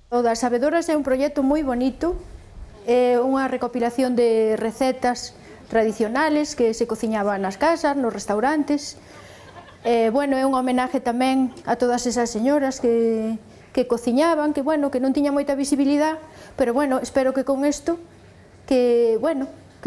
O das Sabedoras é un proxecto moi bonito, é unha recopilación de recetas tradicionales que se cociñaban nas casas, nos restaurantes. Bueno, é unha homenaje tamén a todas esas señoras que cociñaban, que non tiña moita visibilidade, pero bueno, espero que con isto que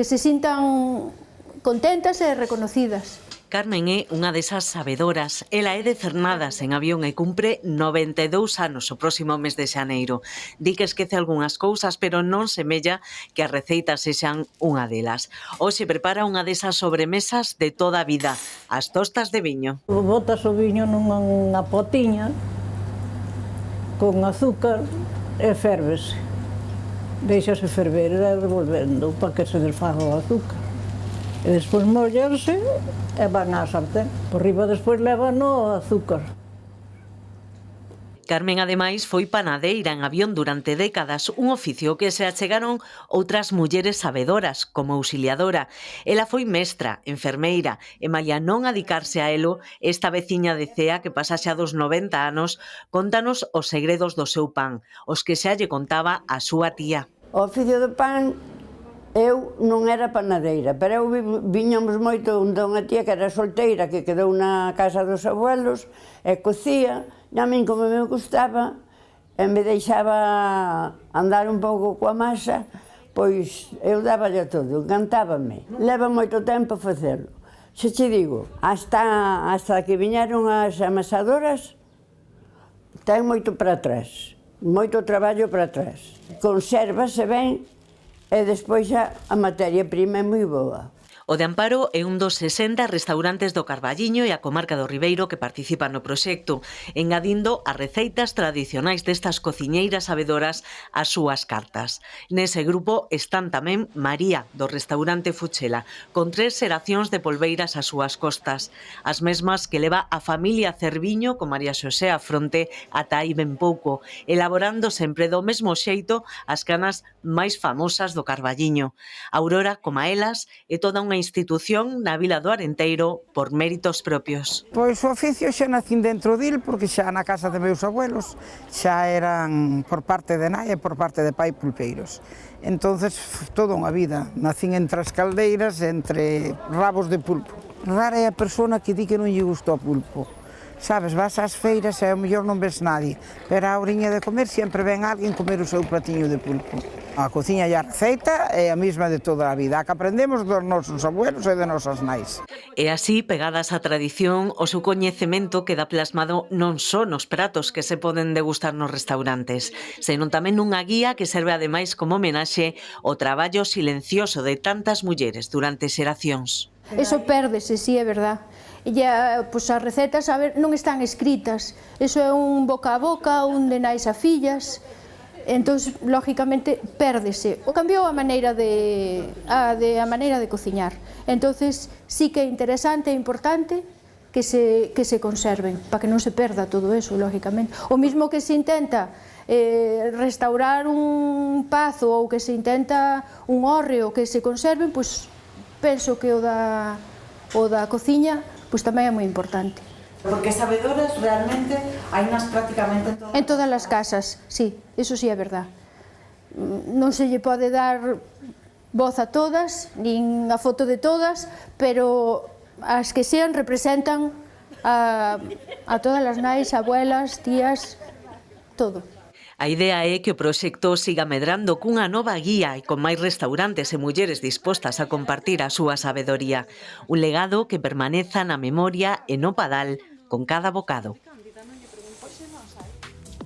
se sintan contentas e reconocidas. Carmen é unha desas sabedoras. Ela é de Cernadas, en Avión, e cumpre 92 anos o próximo mes de xaneiro. Di que esquece algunhas cousas, pero non semella que as receitas sexan unha delas. Hoxe prepara unha desas sobremesas de toda a vida, as tostas de viño. Botas o viño nunha potiña con azúcar e férvese. Deixase ferver e revolvendo para que se desfaga o azúcar. E despois mollarse e van á sartén. Por riba despois levan o azúcar. Carmen, ademais, foi panadeira en Avión durante décadas, un oficio que se achegaron outras mulleres sabedoras, como auxiliadora. Ela foi mestra, enfermeira, e malia non adicarse a elo, esta veciña de Cea, que pasa xa dos 90 anos, contanos os segredos do seu pan, os que xa lle contaba a súa tía. O oficio do pan, eu non era panadeira, pero eu viñamos moito unha tía que era solteira, que quedou na casa dos abuelos, e cocía, e a min, como me gustaba, e me deixaba andar un pouco coa masa, pois eu dáballe todo, encantábame. Leva moito tempo facelo. Se che digo, hasta que viñeron as amasadoras, ten moito para atrás, moito traballo para atrás. Consérvase ben, e despois xa a materia prima é moi boa. O de Amparo é un dos 60 restaurantes do Carballiño e a comarca do Ribeiro que participan no proxecto, engadindo as receitas tradicionais destas cociñeiras sabedoras ás súas cartas. Nese grupo están tamén María, do restaurante Fuchela, con 3 xeracións de polbeiras ás súas costas, as mesmas que leva a familia Cerviño con María Xosé á fronte ata aí ben pouco, elaborando sempre do mesmo xeito as canas máis famosas do Carballiño. Aurora, como a elas, é toda unha institución na vila do Arenteiro por méritos propios. Pois o oficio xa nacín dentro dil, porque xa na casa de meus abuelos xa eran por parte de nai e por parte de pai pulpeiros. Entonces, toda unha vida, nacín entre as caldeiras, entre rabos de pulpo. Rara é a persona que di que non lle gusta o pulpo. Sabes, vas ás feiras e ao mellor non ves nadie, pero á horiña de comer sempre ven alguén comer o seu platiño de pulpo. A cociña e a receita é a mesma de toda a vida, a que aprendemos dos nosos abuelos e de nosas nais. E así, pegadas á tradición, o seu coñecemento queda plasmado non só nos pratos que se poden degustar nos restaurantes, senón tamén nunha guía que serve ademais como homenaxe ao traballo silencioso de tantas mulleres durante xeracións. Eso pérdese, sí, é verdad. E as recetas, non están escritas. Eso é un boca a boca, un de nais a fillas. Entón, lógicamente, pérdese. O cambiou a maneira de cociñar. Entón, sí que é interesante e importante que se conserven, para que non se perda todo eso, lógicamente. O mismo que se intenta restaurar un pazo ou que se intenta un hórreo que se conserven, pois penso que o da cociña pois tamén é moi importante. Porque sabedoras realmente hainas prácticamente en todas as casas, sí, eso sí é verdad. Non se lle pode dar voz a todas, nin a foto de todas, pero as que sean representan a todas as nais, abuelas, tías, todo. A idea é que o proxecto siga medrando cunha nova guía e con máis restaurantes e mulleres dispostas a compartir a súa sabedoría. Un legado que permaneza na memoria e no padal con cada bocado.